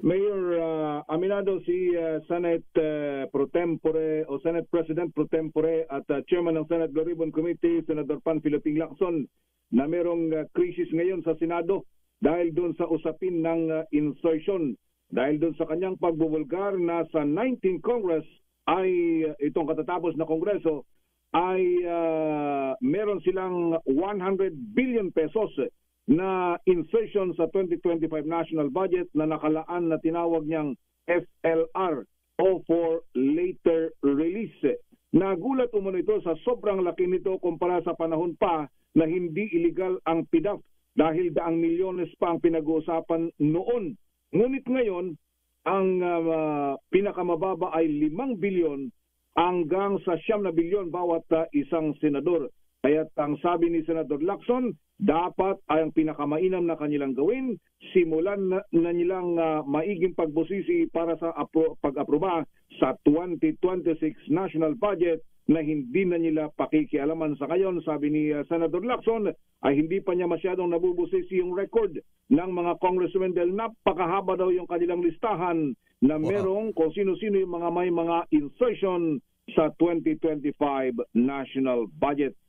Mayor, aminado si Senate Pro Tempore o Senate President Pro Tempore at Chairman ng Senate Blue Ribbon Committee, Senator Panfilo Lacson, na merong krisis ngayon sa Senado dahil doon sa usapin ng insertion. Dahil doon sa kanyang pagbubulgar na sa 19th Congress ay itong katatapos na Kongreso ay meron silang 100 billion pesos na insertion sa 2025 national budget na nakalaan na tinawag niyang FLR o for later release. Nagulat umano ito sa sobrang laki nito kumpara sa panahon pa na hindi illegal ang PDAF dahil daang milyones pa ang pinag-uusapan noon. Ngunit ngayon, ang pinakamababa ay 5 bilyon hanggang sa 9 bilyon bawat isang senador. Kaya ang sabi ni Senator Lacson, dapat ay ang pinakamainam na kanilang gawin, simulan na nilang maiging pagbusisi para sa pag-aproba sa 2026 national budget na hindi na nila pakikialaman sa ngayon. Sabi ni Senator Lacson ay hindi pa niya masyadong nabubusisi yung record ng mga congressmen dahil napakahaba daw yung kanilang listahan na merong kung sino-sino yung mga may mga insertion sa 2025 national budget.